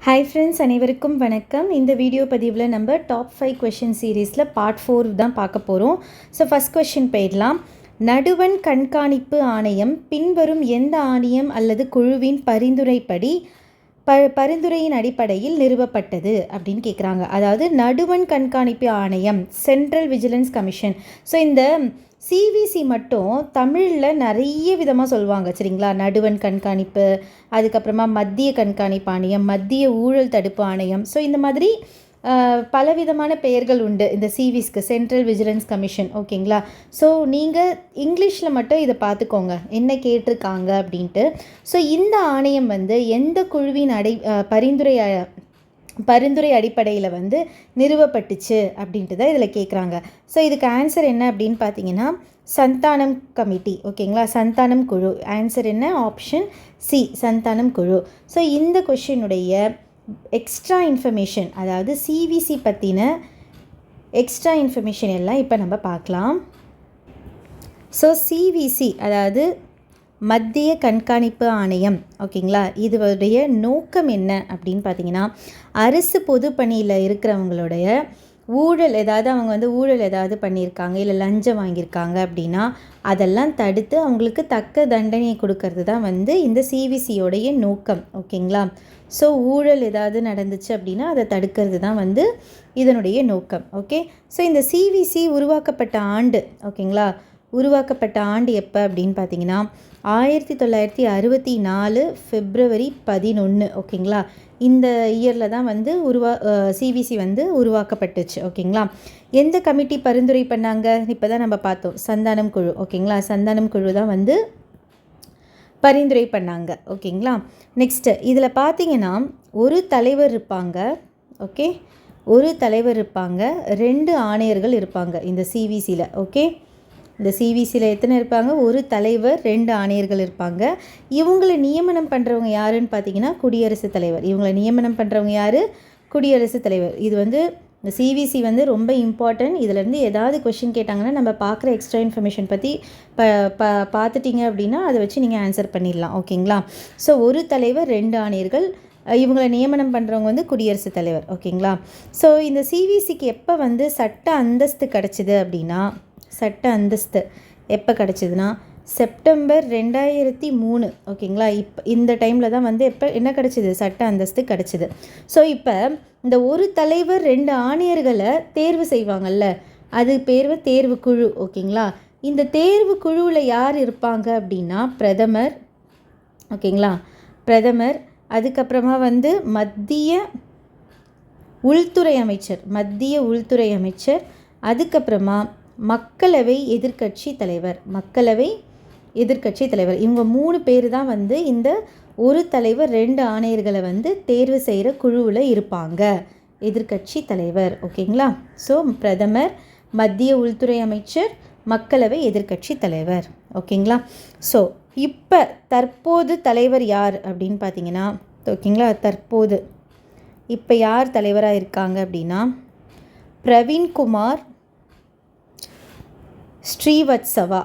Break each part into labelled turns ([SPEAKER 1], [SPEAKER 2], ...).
[SPEAKER 1] Hi friends, அனைவருக்கும் வணக்கம். இந்த வீடியோ பதிவில் நம்ம டாப் 5 கொஷின் சீரீஸில் பார்ட் 4 தான் பார்க்க போகிறோம். ஸோ ஃபஸ்ட் கொஷின் போயிடலாம். நடுவண் கண்காணிப்பு ஆணையம் பின்வரும் எந்த ஆணையம் அல்லது குழுவின் பரிந்துரைப்படி பரிந்துரையின் அடிப்படையில் நிறுவப்பட்டது அப்படின்னு கேட்குறாங்க. அதாவது நடுவண் கண்காணிப்பு ஆணையம், சென்ட்ரல் விஜிலன்ஸ் கமிஷன். ஸோ இந்த சிவிசி மட்டும் தமிழில் நிறைய விதமாக சொல்லுவாங்க, சரிங்களா? நடுவண் கண்காணிப்பு, அதுக்கப்புறமா மத்திய கண்காணிப்பு ஆணையம், மத்திய ஊழல் தடுப்பு ஆணையம். ஸோ இந்த மாதிரி பலவிதமான பெயர்கள் உண்டு இந்த சிவிஸ்க்கு, சென்ட்ரல் விஜிலன்ஸ் கமிஷன். ஓகேங்களா? ஸோ நீங்கள் இங்கிலீஷில் மட்டும் இதை பார்த்துக்கோங்க என்ன கேட்டிருக்காங்க அப்படின்ட்டு. ஸோ இந்த ஆணையம் எந்த குழுவின் பரிந்துரை அடிப்படையில் நிறுவப்பட்டுச்சு அப்படின்ட்டு தான் இதில் கேட்குறாங்க. ஸோ இதுக்கு ஆன்சர் என்ன அப்படின்னு பார்த்தீங்கன்னா சந்தானம் கமிட்டி. ஓகேங்களா? சந்தானம் குழு. ஆன்சர் என்ன? ஆப்ஷன் சி, சந்தானம் குழு. ஸோ இந்த கொஷினுடைய எக்ஸ்ட்ரா இன்ஃபர்மேஷன், அதாவது சிவிசி பற்றின எக்ஸ்ட்ரா இன்ஃபர்மேஷன் எல்லாம் இப்போ நம்ம பார்க்கலாம். ஸோ சிவிசி அதாவது மத்திய கண்காணிப்பு ஆணையம். ஓகேங்களா? இதுடைய நோக்கம் என்ன அப்படின்னு பார்த்தீங்கன்னா, அரசு பொதுப்பணியில் இருக்கிறவங்களுடைய ஊழல் ஏதாவது, அவங்க ஊழல் ஏதாவது பண்ணியிருக்காங்க, இல்லை லஞ்சம் வாங்கியிருக்காங்க அப்படின்னா அதெல்லாம் தடுத்து அவங்களுக்கு தக்க தண்டனையை கொடுக்கறது தான் இந்த சிவிசியோடைய நோக்கம். ஓகேங்களா? ஸோ ஊழல் ஏதாவது நடந்துச்சு அப்படின்னா அதை தடுக்கிறது தான் இதனுடைய நோக்கம். ஓகே. ஸோ இந்த சிவிசி உருவாக்கப்பட்ட ஆண்டு, ஓகேங்களா, உருவாக்கப்பட்ட ஆண்டு எப்போ அப்படின்னு பார்த்தீங்கன்னா 1964 February 11. ஓகேங்களா? இந்த இயரில் தான் சிவிசி உருவாக்கப்பட்டுச்சு. ஓகேங்களா? எந்த கமிட்டி பரிந்துரை பண்ணாங்க? இப்போ தான் நம்ம பார்த்தோம், சந்தானம் குழு. ஓகேங்களா? சந்தானம் குழு தான் பரிந்துரை பண்ணாங்க. ஓகேங்களா? நெக்ஸ்ட்டு இதில் பார்த்தீங்கன்னா ஒரு தலைவர் இருப்பாங்க. ஓகே, ஒரு தலைவர் இருப்பாங்க, 2 ஆணையர்கள் இருப்பாங்க இந்த சிவிசியில். ஓகே, இந்த சிவிசியில் எத்தனை இருப்பாங்க? ஒரு தலைவர், 2 ஆணையர்கள் இருப்பாங்க. இவங்களை நியமனம் பண்ணுறவங்க யாருன்னு பார்த்தீங்கன்னா குடியரசுத் தலைவர். இவங்களை நியமனம் பண்ணுறவங்க யார்? குடியரசுத் தலைவர். இது இந்த சிவிசி ரொம்ப இம்பார்ட்டன்ட். இதிலேருந்து ஏதாவது கொஷின் கேட்டாங்கன்னா நம்ம பார்க்குற எக்ஸ்ட்ரா இன்ஃபர்மேஷன் பற்றி பார்த்துட்டிங்க அப்படின்னா அதை வச்சு நீங்கள் ஆன்சர் பண்ணிடலாம். ஓகேங்களா? ஸோ ஒரு தலைவர், 2 ஆணையர்கள், இவங்களை நியமனம் பண்ணுறவங்க குடியரசுத் தலைவர். ஓகேங்களா? ஸோ இந்த சிவிசிக்கு எப்போ சட்ட அந்தஸ்து கிடச்சிது அப்படின்னா, சட்ட அந்தஸ்து எப்போ கிடச்சிதுன்னா செப்டம்பர் 2003. ஓகேங்களா? இப்போ இந்த டைமில் தான் எப்போ என்ன கிடச்சிது? சட்ட அந்தஸ்து கிடச்சிது. ஸோ இப்போ இந்த ஒரு தலைவர், 2 ஆணையர்களை தேர்வு செய்வாங்கல்ல, அது பேர் தேர்வு குழு. ஓகேங்களா? இந்த தேர்வு குழுவில் யார் இருப்பாங்க அப்படின்னா பிரதமர். ஓகேங்களா? பிரதமர், அதுக்கப்புறமா மத்திய உள்துறை அமைச்சர், மத்திய உள்துறை அமைச்சர், அதுக்கப்புறமா மக்களவை எதிர்க்கட்சி தலைவர், மக்களவை எதிர்க்கட்சி தலைவர். இவங்க 3 பேர் தான் இந்த ஒரு தலைவர், 2 ஆணையர்களை தேர்வு செய்கிற குழுவில் இருப்பாங்க, எதிர்க்கட்சி தலைவர். ஓகேங்களா? ஸோ பிரதமர், மத்திய உள்துறை அமைச்சர், மக்களவை எதிர்க்கட்சி தலைவர். ஓகேங்களா? ஸோ இப்போ தற்போது தலைவர் யார் அப்படின்னு பார்த்தீங்கன்னா, ஓகேங்களா, தற்போது இப்போ யார் தலைவராக இருக்காங்க அப்படின்னா பிரவீன்குமார் ஸ்ரீவத்சவா.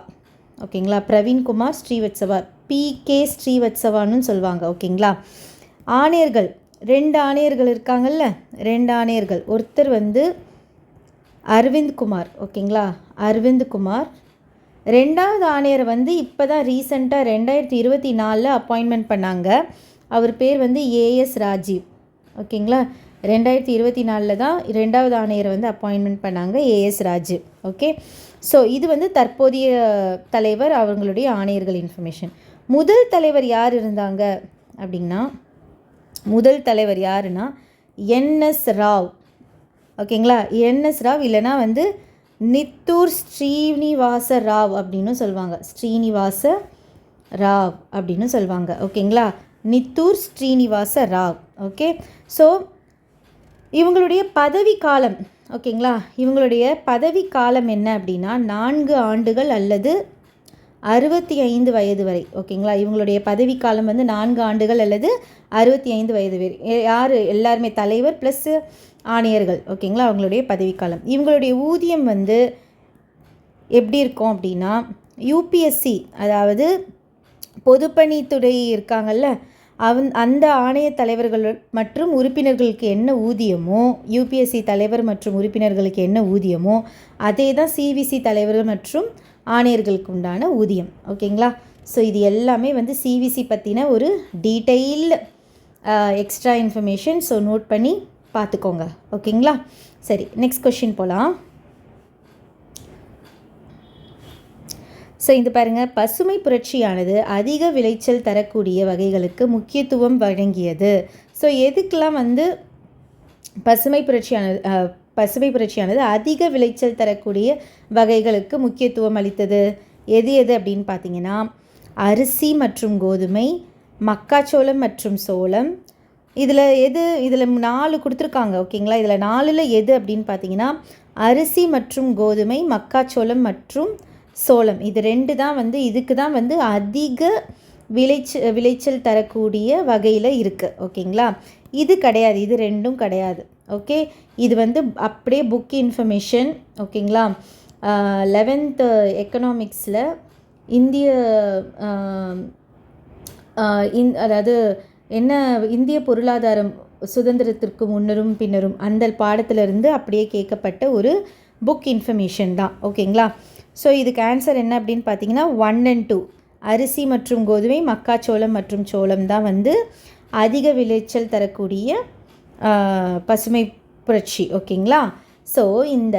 [SPEAKER 1] ஓகேங்களா? பிரவீன்குமார் ஸ்ரீவத்சவா, PK ஸ்ரீவத்சவான்னு சொல்லுவாங்க. ஓகேங்களா? ஆணையர்கள் 2 ஆணையர்கள் இருக்காங்கல்ல, 2 ஆணையர்கள். ஒருத்தர் அரவிந்த் குமார். ஓகேங்களா? அரவிந்த் குமார். 2வது ஆணையரை இப்போ தான் ரீசெண்டாக 2024 அப்பாயின்மெண்ட் பண்ணாங்க. அவர் பேர் AS ராஜீவ். ஓகேங்களா? 2024 தான் 2வது ஆணையரை அப்பாயின்மெண்ட் பண்ணாங்க, AS ராஜீவ். ஓகே. ஸோ இது தற்போதைய தலைவர், அவங்களுடைய ஆணையர்கள் இன்ஃபர்மேஷன். முதல் தலைவர் யார் இருந்தாங்க அப்படின்னா, முதல் தலைவர் யாருன்னா NS ராவ். ஓகேங்களா? NS ராவ், இல்லைனா நித்தூர் ஸ்ரீனிவாச ராவ் அப்படின்னு சொல்லுவாங்க, ஸ்ரீனிவாச ராவ் அப்படின்னு சொல்லுவாங்க. ஓகேங்களா? நித்தூர் ஸ்ரீனிவாச ராவ். ஓகே. ஸோ இவங்களுடைய பதவி காலம், ஓகேங்களா, இவங்களுடைய பதவி காலம் என்ன அப்படின்னா 4 ஆண்டுகள் அல்லது 65 வயது வரை. ஓகேங்களா? இவங்களுடைய பதவி காலம் 4 ஆண்டுகள் அல்லது 65 வயது வரை. யார்? எல்லாருமே தலைவர் ப்ளஸ் ஆணையர்கள். ஓகேங்களா? அவங்களுடைய பதவிக்காலம். இவங்களுடைய ஊதியம் எப்படி இருக்கும் அப்படின்னா UPSC, அதாவது பொதுப்பணித்துறை இருக்காங்கல்ல, அந்த ஆணைய தலைவர்கள் மற்றும் உறுப்பினர்களுக்கு என்ன ஊதியமோ, யூபிஎஸ்சி தலைவர் மற்றும் உறுப்பினர்களுக்கு என்ன ஊதியமோ அதே தான் சிவிசி தலைவர்கள் மற்றும் ஆணையர்களுக்கு உண்டான ஊதியம். ஓகேங்களா? ஸோ இது எல்லாமே வந்து சிவிசி பற்றின ஒரு detailed extra information. So note பண்ணி பார்த்துக்கோங்க. ஓகேங்களா? சரி, நெக்ஸ்ட் கொஷின் போகலாம். ஸோ இது பாருங்கள், பசுமை புரட்சியானது அதிக விளைச்சல் தரக்கூடிய வகைகளுக்கு முக்கியத்துவம் வழங்கியது. ஸோ எதுக்கெல்லாம் வந்து பசுமை புரட்சியானது அதிக விளைச்சல் தரக்கூடிய வகைகளுக்கு முக்கியத்துவம் அளித்தது? எது அப்படின்னு பார்த்தீங்கன்னா, அரிசி மற்றும் கோதுமை, மக்காச்சோளம் மற்றும் சோளம். இதில் 4 கொடுத்துருக்காங்க. ஓகேங்களா? இதில் 4ல் எது அப்படின்னு பார்த்தீங்கன்னா, அரிசி மற்றும் கோதுமை, மக்காச்சோளம் மற்றும் சோளம். இது 2 தான் வந்து இதுக்கு தான் வந்து அதிக விளைச்சல் தரக்கூடிய வகையில் இருக்குது. ஓகேங்களா? இது கிடையாது, இது 2ம் கிடையாது. ஓகே, இது வந்து அப்படியே புக் இன்ஃபர்மேஷன். ஓகேங்களா? 11th எக்கனாமிக்ஸில் அதாவது என்ன, இந்திய பொருளாதாரம் சுதந்திரத்திற்கு முன்னரும் பின்னரும் அந்த பாடத்திலிருந்து அப்படியே கேட்கப்பட்ட ஒரு புக் இன்ஃபர்மேஷன் தான். ஓகேங்களா? ஸோ இதுக்கு ஆன்சர் என்ன அப்படின்னு பார்த்தீங்கன்னா 1 and 2, அரிசி மற்றும் கோதுமை, மக்காச்சோளம் மற்றும் சோளம் தான் வந்து அதிக விளைச்சல் தரக்கூடிய பசுமை புரட்சி. ஓகேங்களா? ஸோ இந்த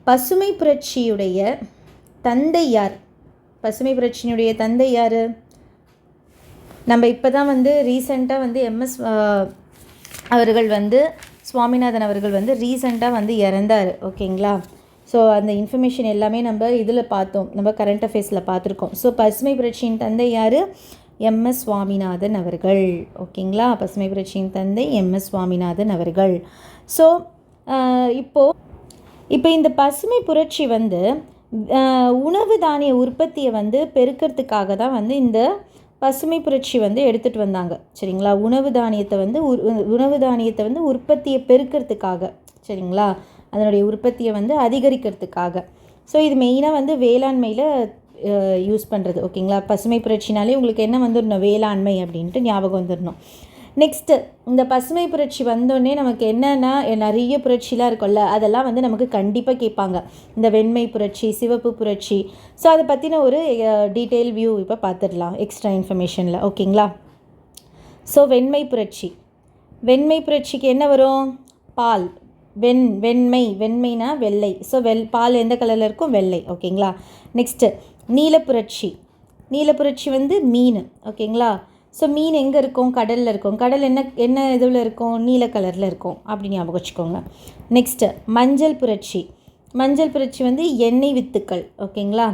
[SPEAKER 1] பசுமை புரட்சியுடைய தந்தை யார்? பசுமை புரட்சியினுடைய தந்தை யார்? நம்ம இப்போ தான் வந்து ரீசெண்டாக வந்து எம்எஸ் அவர்கள் வந்து சுவாமிநாதன் அவர்கள் வந்து ரீசெண்டாக வந்து இறந்தார். ஓகேங்களா? ஸோ அந்த இன்ஃபர்மேஷன் எல்லாமே நம்ம இதில் பார்த்தோம், நம்ம கரண்ட் அஃபேர்ஸில் பார்த்துருக்கோம். ஸோ பசுமை புரட்சியின் தந்தை யார்? எம்எஸ் சுவாமிநாதன் அவர்கள். ஓகேங்களா? பசுமை புரட்சியின் தந்தை எம்எஸ் சுவாமிநாதன் அவர்கள். ஸோ இப்போ இந்த பசுமை புரட்சி வந்து உணவு தானிய உற்பத்தியை வந்து பெருக்கிறதுக்காக தான் வந்து இந்த பசுமை புரட்சி வந்து எடுத்துகிட்டு வந்தாங்க. சரிங்களா? உணவு தானியத்தை வந்து உற்பத்தியை பெருக்கிறதுக்காக, சரிங்களா, அதனுடைய உற்பத்தியை வந்து அதிகரிக்கிறதுக்காக. ஸோ இது மெயினாக வந்து வேளாண்மையில் யூஸ் பண்ணுறது. ஓகேங்களா? பசுமை புரட்சினாலே உங்களுக்கு என்ன வந்துடணும்? வேளாண்மை அப்படின்ட்டு ஞாபகம் வந்துடணும். நெக்ஸ்ட்டு, இந்த பசுமை புரட்சி வந்தோடனே நமக்கு என்னென்னா நிறைய புரட்சிலாம் இருக்கும்ல, அதெல்லாம் வந்து நமக்கு கண்டிப்பாக கேட்பாங்க. இந்த வெண்மை புரட்சி, சிவப்பு புரட்சி. ஸோ அதை பற்றின ஒரு டீட்டெயில் வியூ இப்போ பார்த்துடலாம் எக்ஸ்ட்ரா இன்ஃபர்மேஷனில். ஓகேங்களா? ஸோ வெண்மை புரட்சிக்கு என்ன வரும்? பால். வெண்மைனா வெள்ளை. ஸோ பால் எந்த கலரில் இருக்கும்? வெள்ளை. ஓகேங்களா? நெக்ஸ்ட்டு நீலப்புரட்சி வந்து மீன். ஓகேங்களா? ஸோ மீன் எங்கே இருக்கும்? கடலில் இருக்கும். கடல் என்ன இதில் இருக்கும்? நீல கலரில் இருக்கும். அப்படி ஞாபகம் வச்சுக்கோங்க. நெக்ஸ்ட்டு மஞ்சள் புரட்சி வந்து எண்ணெய் வித்துக்கள். ஓகேங்களா?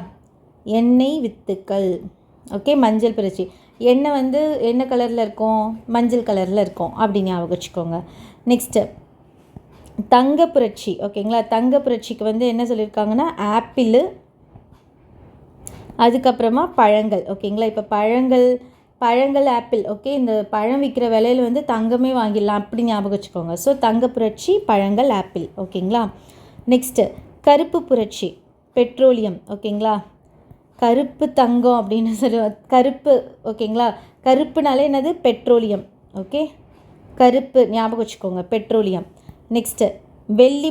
[SPEAKER 1] எண்ணெய் வித்துக்கள். ஓகே, மஞ்சள் புரட்சி. எண்ணெய் வந்து என்ன கலரில் இருக்கும்? மஞ்சள் கலரில் இருக்கும். அப்படி ஞாபகம் வச்சுக்கோங்க. நெக்ஸ்ட்டு தங்க புரட்சி. ஓகேங்களா? தங்க புரட்சிக்கு வந்து என்ன சொல்லியிருக்காங்கன்னா ஆப்பிள், அதுக்கப்புறமா பழங்கள். ஓகேங்களா? இப்போ பழங்கள் ஆப்பிள். ஓகே, இந்த பழம் விற்கிற விலையில் வந்து தங்கமே வாங்கிடலாம். அப்படி ஞாபகம் வச்சுக்கோங்க. ஸோ தங்க புரட்சி, பழங்கள், ஆப்பிள். ஓகேங்களா? நெக்ஸ்ட்டு கருப்பு புரட்சி, பெட்ரோலியம். ஓகேங்களா? கருப்பு தங்கம் அப்படின்னு சொல்லுவோம். கருப்பு. ஓகேங்களா? கருப்புனாலே என்னது? பெட்ரோலியம். ஓகே, கருப்பு ஞாபகம் வச்சுக்கோங்க, பெட்ரோலியம். நெக்ஸ்ட்டு வெள்ளி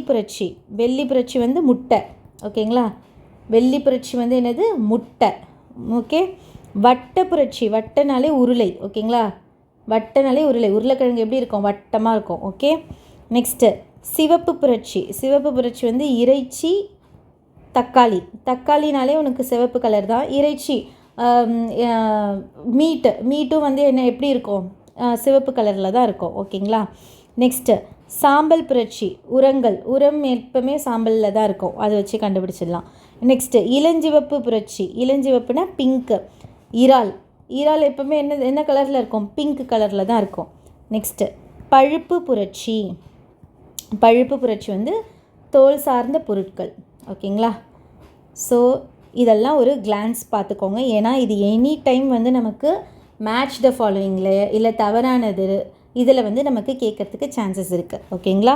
[SPEAKER 1] புரட்சி வந்து முட்டை. ஓகேங்களா? வெள்ளி புரட்சி வந்து என்னது? முட்டை. ஓகே. வட்டனாலே உருளை. ஓகேங்களா? வட்டனாலே உருளைக்கிழங்கு எப்படி இருக்கும்? வட்டமாக இருக்கும். ஓகே. நெக்ஸ்ட்டு சிவப்பு புரட்சி வந்து இறைச்சி, தக்காளினாலே உனக்கு சிவப்பு கலர் தான். இறைச்சி, மீட்டும் வந்து என்ன எப்படி இருக்கும்? சிவப்பு கலரில் தான் இருக்கும். ஓகேங்களா? நெக்ஸ்ட்டு சாம்பல் புரட்சி, உரம் எப்பவுமே சாம்பலில் தான் இருக்கும். அதை வச்சு கண்டுபிடிச்சிடலாம். நெக்ஸ்ட்டு இளஞ்சிவப்பு புரட்சி. இளஞ்சிவப்புனா பிங்க்கு. இறால் எப்பவுமே என்ன கலரில் இருக்கும்? பிங்க் கலரில் தான் இருக்கும். நெக்ஸ்ட்டு பழுப்பு புரட்சி வந்து தோல் சார்ந்த பொருட்கள். ஓகேங்களா? ஸோ இதெல்லாம் ஒரு கிளான்ஸ் பார்த்துக்கோங்க. ஏன்னா இது எனி டைம் வந்து நமக்கு மேட்ச் த ஃபாலோயிங்கில் இல்லை தவறானது இதில் வந்து நமக்கு கேட்கறதுக்கு சான்சஸ் இருக்குது. ஓகேங்களா?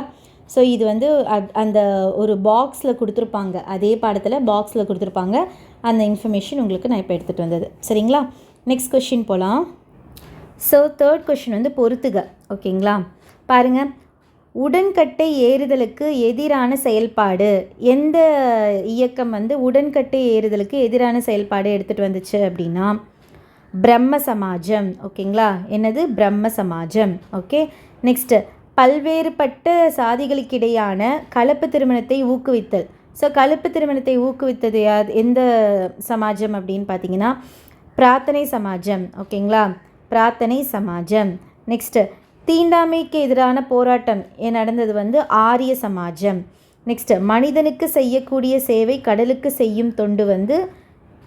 [SPEAKER 1] ஸோ இது வந்து அந்த ஒரு பாக்ஸில் கொடுத்துருப்பாங்க, அதே பாடத்தில் பாக்ஸில் கொடுத்துருப்பாங்க. அந்த இன்ஃபர்மேஷன் உங்களுக்கு நான் இப்போ எடுத்துகிட்டு வந்தது. சரிங்களா? நெக்ஸ்ட் கொஷின் போகலாம். ஸோ தேர்ட் கொஷின் வந்து பொறுத்துக. ஓகேங்களா, பாருங்கள். உடன்கட்டை ஏறுதலுக்கு எதிரான செயல்பாடு, எந்த இயக்கம் வந்து உடன்கட்டை ஏறுதலுக்கு எதிரான செயல்பாடு எடுத்துகிட்டு வந்துச்சு அப்படின்னா பிரம்ம சமாஜம். ஓகேங்களா, என்னது பிரம்ம சமாஜம். ஓகே, நெக்ஸ்ட்டு பல்வேறுபட்ட சாதிகளுக்கிடையான கலப்பு திருமணத்தை ஊக்குவித்தல். ஸோ கலப்பு திருமணத்தை ஊக்குவித்தது எந்த சமாஜம் அப்படின்னு பார்த்தீங்கன்னா பிரார்த்தனை சமாஜம். ஓகேங்களா, பிரார்த்தனை சமாஜம். நெக்ஸ்ட்டு தீண்டாமைக்கு எதிரான போராட்டம் நடந்தது வந்து ஆரிய சமாஜம். நெக்ஸ்ட்டு மனிதனுக்கு செய்யக்கூடிய சேவை கடலுக்கு செய்யும் தொண்டு வந்து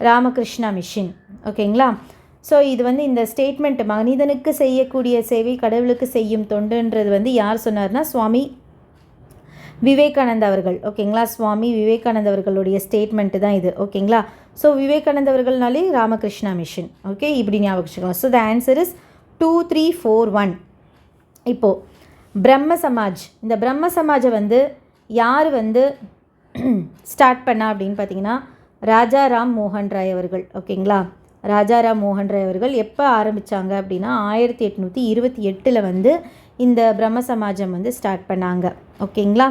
[SPEAKER 1] ராமகிருஷ்ணா மிஷன். ஓகேங்களா, ஸோ இது வந்து இந்த ஸ்டேட்மெண்ட் மனிதனுக்கு செய்யக்கூடிய சேவை கடவுளுக்கு செய்யும் தொண்டுன்றது வந்து யார் சொன்னார்னா சுவாமி விவேகானந்த அவர்கள். ஓகேங்களா, சுவாமி விவேகானந்த அவர்களுடைய ஸ்டேட்மெண்ட்டு தான் இது. ஓகேங்களா, ஸோ விவேகானந்த அவர்கள்னாலே ராமகிருஷ்ணா மிஷன். ஓகே, இப்படி ஞாபகம் வச்சுக்கலாம். So the answer is 2, 3, 4, 1. இப்போது பிரம்ம சமாஜ், இந்த பிரம்ம சமாஜை வந்து யார் வந்து ஸ்டார்ட் பண்ணா அப்படின்னு பார்த்தீங்கன்னா ராஜாராம் மோகன் ராய் அவர்கள். ஓகேங்களா, ராஜாராம் மோகன் ராய் அவர்கள் எப்போ ஆரம்பித்தாங்க அப்படின்னா 1828 வந்து இந்த பிரம்ம சமாஜம் வந்து ஸ்டார்ட் பண்ணாங்க. ஓகேங்களா,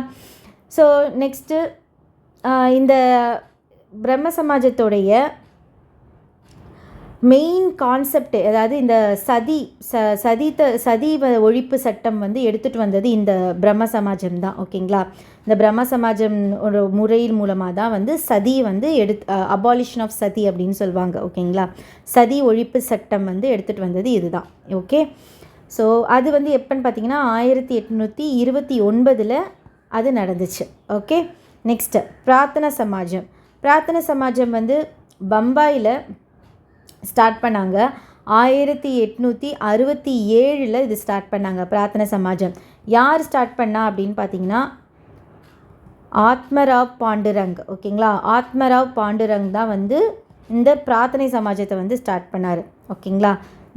[SPEAKER 1] ஸோ நெக்ஸ்ட்டு இந்த பிரம்ம சமாஜத்தோடைய மெயின் கான்செப்ட், அதாவது இந்த சதி ஒழிப்பு சட்டம் வந்து எடுத்துகிட்டு வந்தது இந்த பிரம்ம சமாஜம் தான். ஓகேங்களா, இந்த பிரம்ம சமாஜம் ஒரு முறையின் மூலமாக தான் வந்து சதி வந்து அபாலிஷன் ஆஃப் சதி அப்படின்னு சொல்லுவாங்க. ஓகேங்களா, சதி ஒழிப்பு சட்டம் வந்து எடுத்துகிட்டு வந்தது இதுதான். ஓகே, ஸோ அது வந்து எப்போன்னு பார்த்தீங்கன்னா 1829 அது நடந்துச்சு. ஓகே, நெக்ஸ்ட்டு பிரார்த்தனா சமாஜம். பிரார்த்தனா சமாஜம் வந்து பம்பாயில் ஸ்டார்ட் பண்ணாங்க. 1867 இது ஸ்டார்ட் பண்ணாங்க பிரார்த்தனா சமாஜம். யார் ஸ்டார்ட் பண்ணா அப்படின்னு பார்த்தீங்கன்னா ஆத்மராவ் பாண்டுரங். ஓகேங்களா, ஆத்மராவ் பாண்டுரங் தான் வந்து இந்த பிரார்த்தனை சமாஜத்தை வந்து ஸ்டார்ட் பண்ணார். ஓகேங்களா,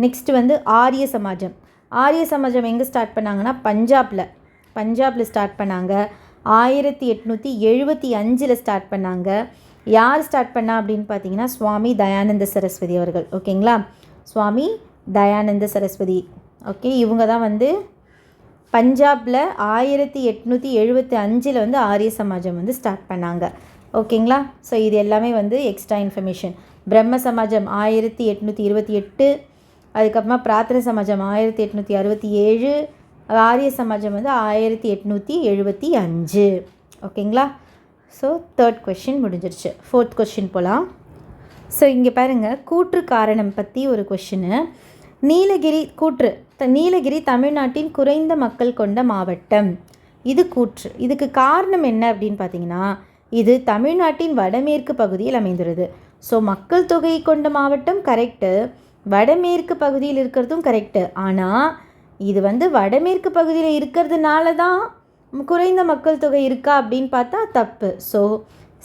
[SPEAKER 1] நெக்ஸ்ட் வந்து ஆரிய சமாஜம். ஆரிய சமாஜம் எங்கே ஸ்டார்ட் பண்ணாங்கன்னா பஞ்சாபில் ஸ்டார்ட் பண்ணாங்க. 1875 ஸ்டார்ட் பண்ணாங்க. யார் ஸ்டார்ட் பண்ணா அப்படின்னு பார்த்தீங்கன்னா சுவாமி தயானந்த சரஸ்வதி அவர்கள். ஓகேங்களா, சுவாமி தயானந்த சரஸ்வதி. ஓகே, இவங்க தான் வந்து பஞ்சாபில் 1875 வந்து ஆரிய சமாஜம் வந்து ஸ்டார்ட் பண்ணாங்க. ஓகேங்களா, ஸோ இது எல்லாமே வந்து எக்ஸ்ட்ரா இன்ஃபர்மேஷன். பிரம்ம சமாஜம் 1828, அதுக்கப்புறமா பிரார்த்தனை சமாஜம் 1867, ஆரிய சமாஜம் வந்து 1875. ஓகேங்களா, ஸோ தேர்ட் கொஷின் முடிஞ்சிருச்சு. ஃபோர்த் கொஷின் போகலாம். ஸோ இங்கே பாருங்கள், கூற்று காரணம் பற்றி ஒரு கொஷின்னு. நீலகிரி தமிழ்நாட்டின் குறைந்த மக்கள் கொண்ட மாவட்டம். இது கூற்று. இதுக்கு காரணம் என்ன அப்படின்னு பார்த்தீங்கன்னா இது தமிழ்நாட்டின் வடமேற்கு பகுதியில் அமைந்துள்ளது. ஸோ மக்கள் தொகையை கொண்ட மாவட்டம் கரெக்டு, வடமேற்கு பகுதியில் இருக்கிறதும் கரெக்டு. ஆனால் இது வந்து வடமேற்கு பகுதியில் இருக்கிறதுனால தான் குறைந்த மக்கள் தொகை இருக்கா அப்படின்னு பார்த்தா தப்பு. ஸோ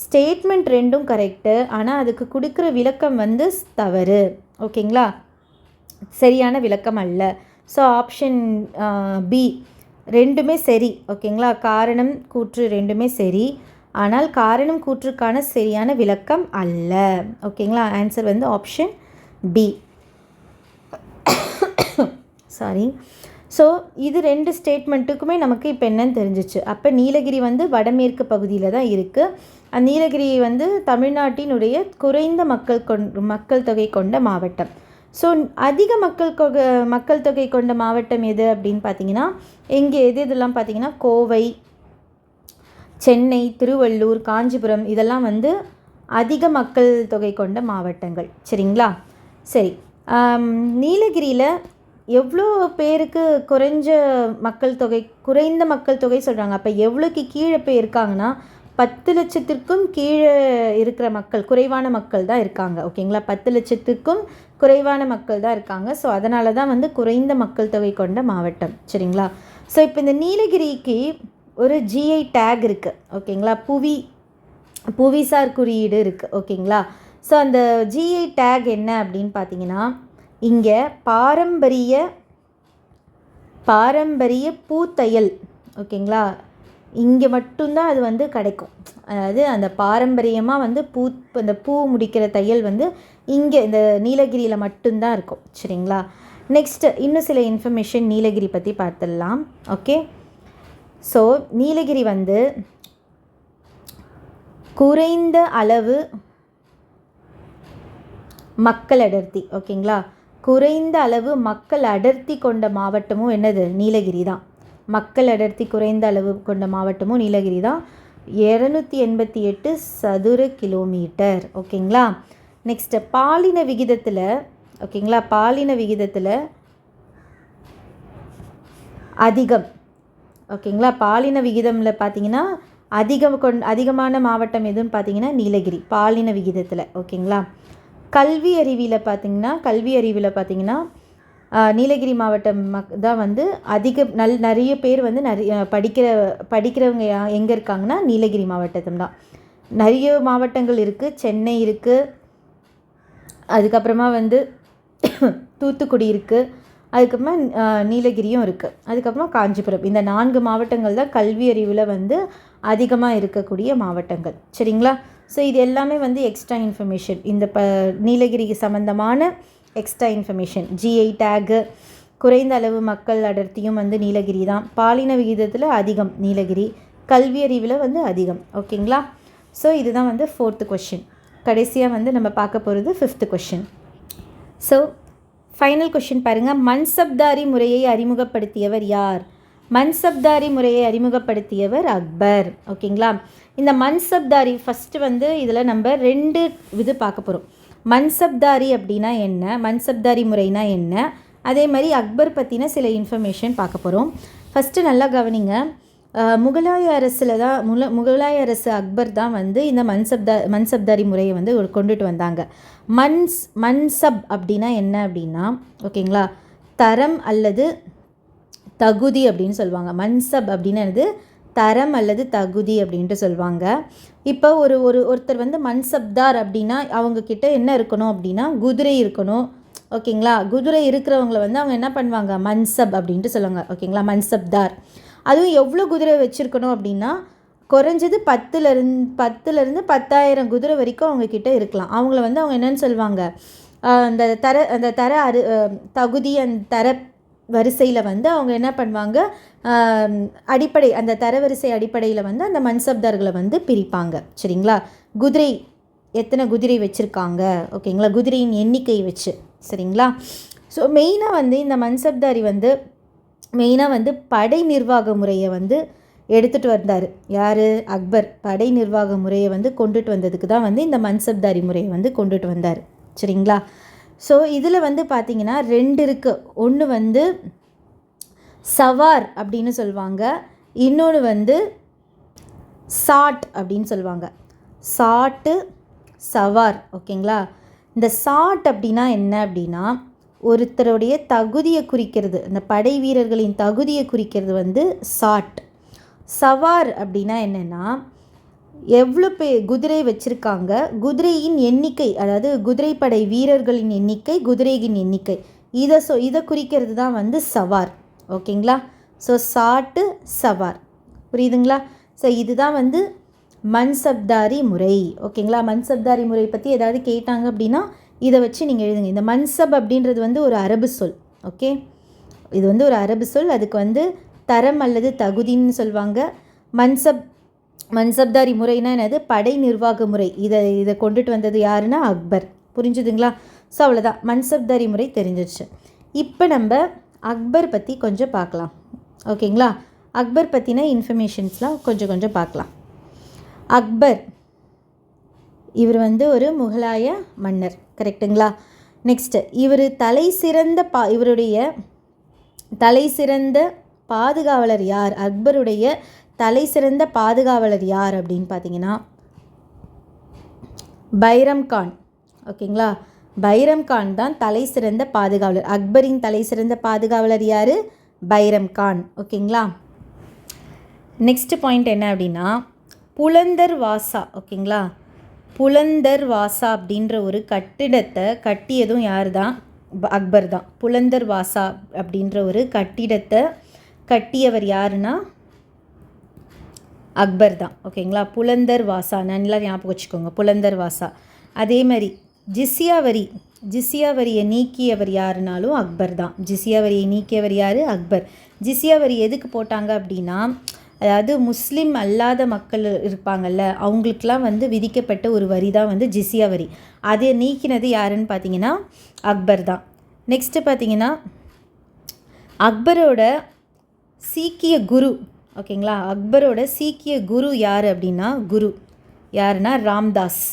[SPEAKER 1] ஸ்டேட்மெண்ட் ரெண்டும் கரெக்டு, ஆனால் அதுக்கு கொடுக்குற விளக்கம் வந்து தவறு. ஓகேங்களா, சரியான விளக்கம் அல்ல. ஸோ ஆப்ஷன் பி ரெண்டுமே சரி. ஓகேங்களா, காரணம் கூற்று ரெண்டுமே சரி, ஆனால் காரணம் கூற்றுக்கான சரியான விளக்கம் அல்ல. ஓகேங்களா, ஆன்சர் வந்து ஆப்ஷன் பி. சாரி. ஸோ இது ரெண்டு ஸ்டேட்மெண்ட்டுக்குமே நமக்கு இப்போ என்னன்னு தெரிஞ்சிச்சு. அப்போ நீலகிரி வந்து வடமேற்கு பகுதியில் தான் இருக்குது. அந்த நீலகிரி வந்து தமிழ்நாட்டினுடைய குறைந்த மக்கள் தொகை கொண்ட மாவட்டம். ஸோ அதிக மக்கள் தொகை கொண்ட மாவட்டம் எது அப்படின்னு பார்த்தீங்கன்னா இதெல்லாம் பார்த்தீங்கன்னா கோவை, சென்னை, திருவள்ளூர், காஞ்சிபுரம் இதெல்லாம் வந்து அதிக மக்கள் தொகை கொண்ட மாவட்டங்கள். சரிங்களா, சரி. நீலகிரியில் எவ்வளோ பேருக்கு குறைந்த மக்கள் தொகை சொல்கிறாங்க. அப்போ எவ்வளோக்கு கீழே போய் இருக்காங்கன்னா 10 லட்சத்திற்கும் கீழே இருக்கிற குறைவான மக்கள் தான் இருக்காங்க. ஓகேங்களா, 10 லட்சத்துக்கும் குறைவான மக்கள் தான் இருக்காங்க. ஸோ அதனால தான் வந்து குறைந்த மக்கள் தொகை கொண்ட மாவட்டம். சரிங்களா, ஸோ இப்போ இந்த நீலகிரிக்கு ஒரு ஜிஐ டேக் இருக்குது. ஓகேங்களா, புவிசார் குறியீடு இருக்குது. ஓகேங்களா, ஸோ அந்த ஜிஐ டேக் என்ன அப்படின்னு பார்த்தீங்கன்னா இங்கே பாரம்பரிய பூத்தையல். ஓகேங்களா, இங்கே மட்டும்தான் அது வந்து கிடைக்கும். அதாவது அந்த பாரம்பரியமாக வந்து அந்த பூ முடிக்கிற தையல் வந்து இங்கே இந்த நீலகிரியில் மட்டும்தான் இருக்கும். சரிங்களா, நெக்ஸ்ட்டு இன்னும் சில இன்ஃபர்மேஷன் நீலகிரி பற்றி பார்த்துடலாம். ஓகே, ஸோ நீலகிரி வந்து குறைந்த அளவு மக்கள் அடர்த்தி, ஓகேங்களா, குறைந்த அளவு மக்கள் அடர்த்தி கொண்ட மாவட்டமும் என்னது, நீலகிரி தான். மக்கள் அடர்த்தி குறைந்த அளவு கொண்ட மாவட்டமும் நீலகிரி தான். 288 சதுர கிலோமீட்டர். ஓகேங்களா. நெக்ஸ்ட்டு பாலின விகிதத்தில், ஓகேங்களா, பாலின விகிதத்தில் அதிகம், ஓகேங்களா, பாலின விகிதமில் பார்த்தீங்கன்னா அதிகமான மாவட்டம் எதுன்னு பார்த்தீங்கன்னா நீலகிரி, பாலின விகிதத்தில். ஓகேங்களா. கல்வி அறிவியில் பார்த்தீங்கன்னா நீலகிரி மாவட்டம் தான் வந்து நிறைய பேர் வந்து படிக்கிறவங்க எங்கே இருக்காங்கன்னா நீலகிரி மாவட்டத்தில் தான். நிறைய மாவட்டங்கள் இருக்குது. சென்னை இருக்குது, அதுக்கப்புறமா வந்து தூத்துக்குடி இருக்குது, அதுக்கப்புறமா நீலகிரியும் இருக்குது, அதுக்கப்புறமா காஞ்சிபுரம். இந்த 4 மாவட்டங்கள் தான் கல்வி அறிவில் வந்து அதிகமாக இருக்கக்கூடிய மாவட்டங்கள். சரிங்களா. ஸோ இது எல்லாமே வந்து எக்ஸ்ட்ரா இன்ஃபர்மேஷன், இந்த நீலகிரிக்கு சம்மந்தமான எக்ஸ்ட்ரா இன்ஃபர்மேஷன். ஜிஐ டேகு, குறைந்த அளவு மக்கள் அடர்த்தியும் வந்து நீலகிரி தான். பாலின விகிதத்தில் அதிகம் நீலகிரி, கல்வி அறிவில் வந்து அதிகம். ஓகேங்களா. ஸோ இதுதான் வந்து 4th கொஷின். கடைசியாக வந்து நம்ம பார்க்க போகிறது 5th question. So final question பாருங்கள். மன்சப்தாரி முறையை அறிமுகப்படுத்தியவர் யார்? மன்சப்தாரி முறையை அறிமுகப்படுத்தியவர் அக்பர். ஓகேங்களா. இந்த மன்சப்தாரி ஃபஸ்ட்டு வந்து இதில் நம்ம 2 இது பார்க்க போகிறோம். மன்சப்தாரி அப்படின்னா என்ன, மன்சப்தாரி முறைனா என்ன, அதே மாதிரி அக்பர் பற்றின சில இன்ஃபர்மேஷன் பார்க்க போகிறோம். ஃபஸ்ட்டு நல்லா கவனிங்க. முகலாய அரசு அக்பர் தான் வந்து இந்த மன்சப்தாரி முறையை வந்து கொண்டுட்டு வந்தாங்க. மன்சப் அப்படின்னா என்ன அப்படின்னா, ஓகேங்களா, தரம் அல்லது தகுதி அப்படின்னு சொல்லுவாங்க. மன்சப் அப்படின்றது தரம் அல்லது தகுதி அப்படின்ட்டு சொல்லுவாங்க. இப்போ ஒருத்தர் வந்து மன்சப்தார் அப்படின்னா அவங்கக்கிட்ட என்ன இருக்கணும் அப்படின்னா குதிரை இருக்கணும். ஓகேங்களா. குதிரை இருக்கிறவங்கள வந்து அவங்க என்ன பண்ணுவாங்க, மன்சப் அப்படின்ட்டு சொல்லுவாங்க. ஓகேங்களா, மன்சப்தார். அதுவும் எவ்வளோ குதிரை வச்சுருக்கணும் அப்படின்னா குறைஞ்சது 10,000 10,000 குதிரை வரைக்கும் அவங்கக்கிட்ட இருக்கலாம். அவங்கள வந்து அவங்க என்னன்னு சொல்லுவாங்க, அந்த தகுதி, அந்த தர வரிசையில் வந்து அவங்க என்ன பண்ணுவாங்க, அந்த தரவரிசை அடிப்படையில் வந்து அந்த மன்சப்தார்களை வந்து பிரிப்பாங்க. சரிங்களா. குதிரை எத்தனை குதிரை வச்சுருக்காங்க, ஓகேங்களா, குதிரையின் எண்ணிக்கை வச்சு. சரிங்களா. ஸோ மெயினாக வந்து இந்த மன்சப்தாரி வந்து படை நிர்வாக முறையை வந்து எடுத்துகிட்டு வந்தார். யார்? அக்பர். படை நிர்வாக முறையை வந்து கொண்டுட்டு வந்ததுக்கு தான் வந்து இந்த மன்சப்தாரி முறையை வந்து கொண்டுட்டு வந்தார். சரிங்களா. ஸோ இதில் வந்து பார்த்திங்கன்னா 2 இருக்குது. ஒன்று வந்து சவார் அப்படின்னு சொல்லுவாங்க, இன்னொன்று வந்து சாட் அப்படின்னு சொல்லுவாங்க. சாட்டு, சவார். ஓகேங்களா. இந்த சாட் அப்படின்னா என்ன அப்படின்னா ஒருத்தருடைய தகுதியை குறிக்கிறது, இந்த படை வீரர்களின் தகுதியை குறிக்கிறது வந்து சாட். சவார் அப்படின்னா என்னென்னா எவ்வளோ குதிரை வச்சுருக்காங்க, குதிரையின் எண்ணிக்கை, அதாவது குதிரைப்படை வீரர்களின் எண்ணிக்கை, குதிரையின் எண்ணிக்கை, இதை குறிக்கிறது தான் வந்து சவார். ஓகேங்களா. ஸோ சாட்டு, சவார். புரியுதுங்களா. ஸோ இதுதான் வந்து மன்சப்தாரி முறை. ஓகேங்களா. மன்சப்தாரி முறை பற்றி ஏதாவது கேட்டாங்க அப்படின்னா இதை வச்சு நீங்கள் எழுதுங்க. இந்த மன்சப் அப்படின்றது வந்து ஒரு அரபு சொல். ஓகே, இது வந்து ஒரு அரபு சொல். அதுக்கு வந்து தரம் அல்லது தகுதின்னு சொல்லுவாங்க. மன்சப்தாரி முறைனா என்னது, படை நிர்வாக முறை. இதை கொண்டுட்டு வந்தது யாருன்னா அக்பர். புரிஞ்சுதுங்களா. ஸோ அவ்வளோதான், மன்சப்தாரி முறை தெரிஞ்சிருச்சு. இப்போ நம்ம அக்பர் பற்றி கொஞ்சம் பார்க்கலாம். ஓகேங்களா. அக்பர் பற்றின இன்ஃபர்மேஷன்ஸ்லாம் கொஞ்சம் பார்க்கலாம். அக்பர் இவர் வந்து ஒரு முகலாய மன்னர். கரெக்டுங்களா. நெக்ஸ்ட்டு இவருடைய தலை சிறந்த பாதுகாவலர் யார்? அக்பருடைய தலை சிறந்த பாதுகாவலர் யார் அப்படின்னு பார்த்தீங்கன்னா பைரம் கான். ஓகேங்களா. பைரம் கான் தான் தலை சிறந்த பாதுகாவலர். அக்பரின் தலை சிறந்த பாதுகாவலர் யார்? பைரம் கான். ஓகேங்களா. நெக்ஸ்ட் பாயிண்ட் என்ன அப்படின்னா புலந்தர் வாசா. ஓகேங்களா. புலந்தர் வாசா அப்படின்ற ஒரு கட்டிடத்தை கட்டியதும் யார் தான்? அக்பர் தான். புலந்தர் வாசா அப்படின்ற ஒரு கட்டிடத்தை கட்டியவர் யாருன்னா அக்பர் தான். ஓகேங்களா. புலந்தர் வாசா நல்லா ஞாபகம் வச்சுக்கோங்க, புலந்தர் வாசா. அதே மாதிரி ஜிஸ்யா வரி, ஜிசியா வரியை நீக்கியவர் யாருனாலும் அக்பர் தான். ஜிசியா வரியை நீக்கியவர் யார்? அக்பர். ஜிசியா வரி எதுக்கு போட்டாங்க அப்படின்னா, அதாவது முஸ்லீம் அல்லாத மக்கள் இருப்பாங்கள்ல, அவங்களுக்கெலாம் வந்து விதிக்கப்பட்ட ஒரு வரி தான் வந்து ஜிசியா வரி. அதை நீக்கினது யாருன்னு பார்த்தீங்கன்னா அக்பர் தான். நெக்ஸ்ட்டு பார்த்தீங்கன்னா அக்பரோட சீக்கிய குரு, ஓகேங்களா, அக்பரோட சீக்கிய குரு யார் அப்படின்னா, குரு யாருன்னா ராம்தாஸ்.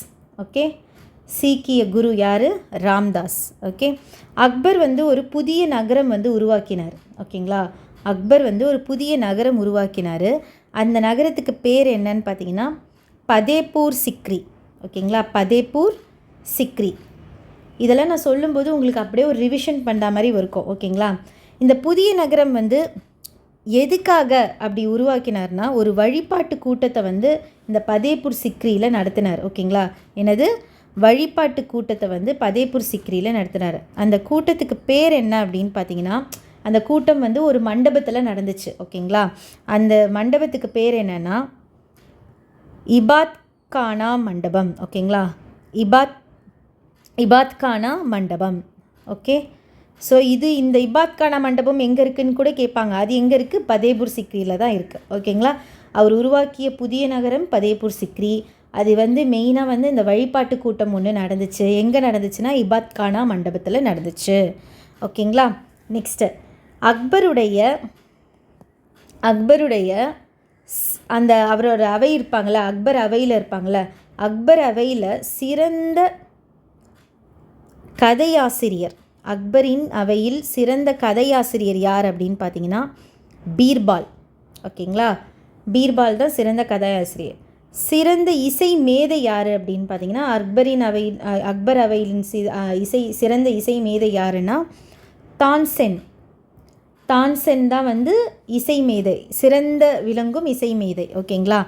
[SPEAKER 1] ஓகே, சீக்கிய குரு யார்? ராம்தாஸ். ஓகே, அக்பர் வந்து ஒரு புதிய நகரம் வந்து உருவாக்கினார். ஓகேங்களா, அக்பர் வந்து ஒரு புதிய நகரம் உருவாக்கினார். அந்த நகரத்துக்கு பேர் என்னன்னு பார்த்தீங்கன்னா பதேபூர் சிக்ரி. ஓகேங்களா, பதேபூர் சிக்ரி. இதெல்லாம் நான் சொல்லும்போது உங்களுக்கு அப்படியே ஒரு ரிவிஷன் பண்ணுற மாதிரி இருக்கும். ஓகேங்களா, இந்த புதிய நகரம் வந்து எதுக்காக அப்படி உருவாக்கினார்னா, ஒரு வழிபாட்டு கூட்டத்தை வந்து இந்த பதேபூர் சிக்ரியில் நடத்தினார். ஓகேங்களா, எனது வழிபாட்டு கூட்டத்தை வந்து பதேபூர் சிக்ரியில் நடத்தினார். அந்த கூட்டத்துக்கு பேர் என்ன அப்படின்னு பார்த்தீங்கன்னா, அந்த கூட்டம் வந்து ஒரு மண்டபத்தில் நடந்துச்சு. ஓகேங்களா, அந்த மண்டபத்துக்கு பேர் என்னென்னா இபாத் கானா மண்டபம். ஓகேங்களா, இபாத் கானா மண்டபம். ஓகே, ஸோ இந்த இபாத் கானா மண்டபம் எங்கே இருக்குதுன்னு கூட கேட்பாங்க. அது எங்கே இருக்குது? பதேபூர் சிக்ரியில் தான் இருக்குது. ஓகேங்களா, அவர் உருவாக்கிய புதிய நகரம் பதேபூர் சிக்ரி. அது வந்து மெயினாக வந்து இந்த வழிபாட்டு கூட்டம் ஒன்று நடந்துச்சு. எங்கே நடந்துச்சுன்னா இபாத் கானா மண்டபத்தில் நடந்துச்சு. ஓகேங்களா, நெக்ஸ்ட்டு அக்பருடைய அந்த அவரோட அவை இருப்பாங்கள, அக்பர் அவையில் இருப்பாங்கள, அக்பர் அவையில் சிறந்த கதையாசிரியர், அக்பரின் அவையில் சிறந்த கதையாசிரியர் யார் அப்படின்னு பார்த்தீங்கன்னா பீர்பால். ஓகேங்களா, பீர்பால் தான் சிறந்த கதையாசிரியர். சிறந்த இசை மேதை யார் அப்படின்னு பார்த்தீங்கன்னா அக்பர் அவையின் சிறந்த இசை மேதை யாருன்னா தான்சென் தான் வந்து இசை மேதை, சிறந்த விளங்கும் இசை மேதை. ஓகேங்களா,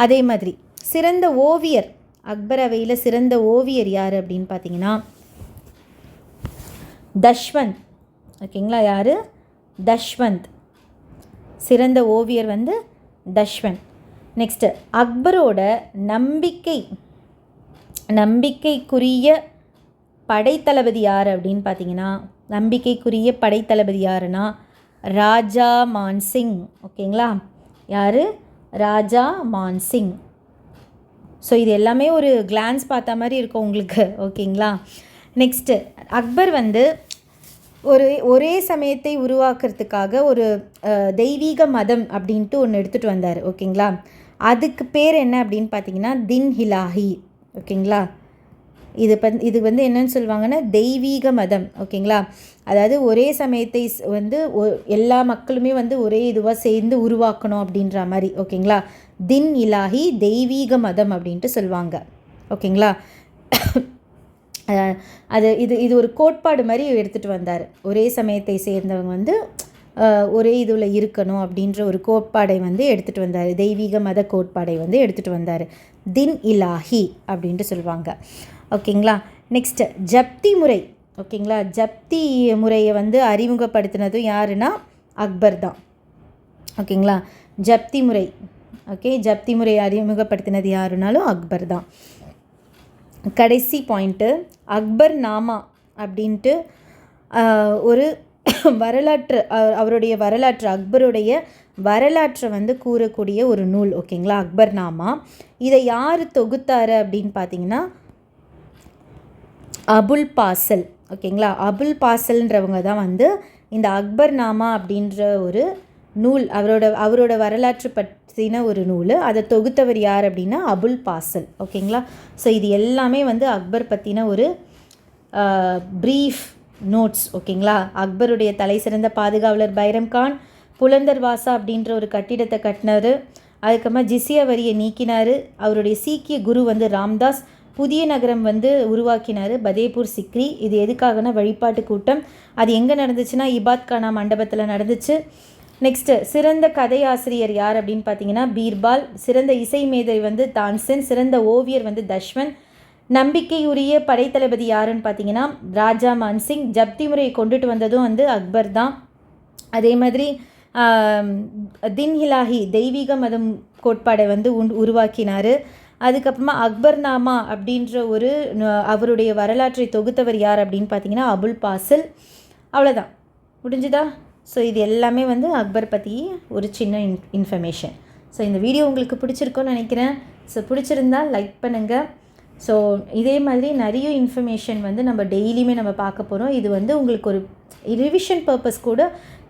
[SPEAKER 1] அதே மாதிரி சிறந்த ஓவியர், அக்பர் அவையில் சிறந்த ஓவியர் யார் அப்படின்னு பார்த்தீங்கன்னா தஷ்வந்த். ஓகேங்களா, யார்? தஷ்வந்த். சிறந்த ஓவியர் வந்து தஷ்வந்த். நெக்ஸ்ட்டு அக்பரோட நம்பிக்கைக்குரிய படைத்தளபதி யார் அப்படின்னு பார்த்தீங்கன்னா, நம்பிக்கைக்குரிய படைத்தளபதி யாருன்னா ராஜா மான்சிங். ஓகேங்களா, யார்? ராஜா மான்சிங். ஸோ இது எல்லாமே ஒரு கிளான்ஸ் பார்த்த மாதிரி இருக்கும் உங்களுக்கு. ஓகேங்களா, நெக்ஸ்ட்டு அக்பர் வந்து ஒரே சமயத்தை உருவாக்குறதுக்காக ஒரு தெய்வீக மதம் அப்படின்ட்டு ஒன்று எடுத்துகிட்டு வந்தார். ஓகேங்களா, அதுக்கு பேர் என்ன அப்படின்னு பார்த்தீங்கன்னா தின் இலாஹி. ஓகேங்களா, இது வந்து என்னன்னு சொல்லுவாங்கன்னா தெய்வீக மதம். ஓகேங்களா, அதாவது ஒரே சமயத்தை வந்து எல்லா மக்களுமே வந்து ஒரே இதுவாக சேர்ந்து உருவாக்கணும் அப்படின்ற மாதிரி. ஓகேங்களா, தின் இலாஹி தெய்வீக மதம் அப்படின்ட்டு சொல்லுவாங்க. ஓகேங்களா, இது ஒரு கோட்பாடு மாதிரி எடுத்துகிட்டு வந்தார். ஒரே சமயத்தை சேர்ந்தவங்க வந்து ஒரே இதில் இருக்கணும் அப்படின்ற ஒரு கோட்பாடை வந்து எடுத்துகிட்டு வந்தார். தெய்வீக மத கோட்பாடை வந்து எடுத்துகிட்டு வந்தார். தின் இலாஹி அப்படின்ட்டு சொல்லுவாங்க. ஓகேங்களா, நெக்ஸ்ட்டு ஜப்தி முறை. ஓகேங்களா, ஜப்தி முறையை வந்து அறிமுகப்படுத்தினதும் யாருன்னா அக்பர் தான். ஓகேங்களா, ஜப்தி முறை. ஓகே, ஜப்தி முறையை அறிமுகப்படுத்தினது யாருனாலும் அக்பர் தான். கடைசி பாயிண்ட்டு அக்பர் நாமா அப்படின்ட்டு ஒரு வரலாற்று, அவருடைய வரலாற்று, அக்பருடைய வரலாற்றை வந்து கூறக்கூடிய ஒரு நூல். ஓகேங்களா, அக்பர் நாமா. இதை யார் தொகுத்தார் அப்படின்னு பார்த்தீங்கன்னா அபுல் பாசல். ஓகேங்களா, அபுல் பாசல்ன்றவங்க தான் வந்து இந்த அக்பர் நாமா அப்படின்ற ஒரு நூல், அவரோட வரலாற்று பற்றின ஒரு நூல். அதை தொகுத்தவர் யார் அப்படின்னா அபுல் பாசல். ஓகேங்களா, ஸோ இது எல்லாமே வந்து அக்பர் பற்றின ஒரு ப்ரீஃப் நோட்ஸ். ஓகேங்களா, அக்பருடைய தலை சிறந்த பாதுகாவலர் பைரம் கான், புலந்தர் வாசா அப்படின்ற ஒரு கட்டிடத்தை கட்டினார். அதுக்கப்புறமா ஜிசியா வரியை நீக்கினார். அவருடைய சீக்கிய குரு வந்து ராம்தாஸ். புதிய நகரம் வந்து உருவாக்கினார் பதேபூர் சிக்ரி. இது எதுக்காகனா வழிபாட்டு கூட்டம். அது எங்கே நடந்துச்சுன்னா இபாத் கானா மண்டபத்தில் நடந்துச்சு. நெக்ஸ்ட்டு சிறந்த கதையாசிரியர் யார் அப்படின்னு பார்த்தீங்கன்னா பீர்பால். சிறந்த இசை மேதை வந்து தான்சென். சிறந்த ஓவியர் வந்து தஷ்வந்த். நம்பிக்கையுரிய படைத்தளபதி யாருன்னு பார்த்தீங்கன்னா ராஜா மான்சிங். ஜப்தி முறையை கொண்டுட்டு வந்ததும் வந்து அக்பர் தான். அதே மாதிரி தின் இலாஹி தெய்வீக மதம் கோட்பாடை வந்து உருவாக்கினார். அதுக்கப்புறமா அக்பர்நாமா அப்படின்ற ஒரு அவருடைய வரலாற்றை தொகுத்தவர் யார் அப்படின்னு பார்த்தீங்கன்னா அபுல் பாசில். அவ்வளோதான், முடிஞ்சுதா? ஸோ இது எல்லாமே வந்து அக்பர் பற்றி ஒரு சின்ன இன்ஃபர்மேஷன். ஸோ இந்த வீடியோ உங்களுக்கு பிடிச்சிருக்கோன்னு நினைக்கிறேன். ஸோ பிடிச்சிருந்தால் லைக் பண்ணுங்கள். ஸோ இதே மாதிரி நிறைய இன்ஃபர்மேஷன் வந்து நம்ம டெய்லியுமே நம்ம பார்க்க போகிறோம். இது வந்து உங்களுக்கு ஒரு ரிவிஷன் பர்பஸ் கூட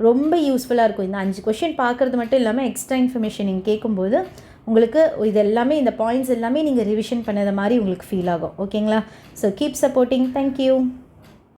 [SPEAKER 1] ரொம்ப யூஸ்ஃபுல்லாக இருக்கும். இந்த 5 கொஷின் பார்க்குறது மட்டும் இல்லாமல் எக்ஸ்ட்ரா இன்ஃபர்மேஷன் நீங்கள் கேட்கும்போது உங்களுக்கு இது எல்லாமே, இந்த பாயிண்ட்ஸ் எல்லாமே நீங்கள் ரிவிஷன் பண்ணது மாதிரி உங்களுக்கு ஃபீல் ஆகும். ஓகேங்களா? So keep supporting. தேங்க்யூ.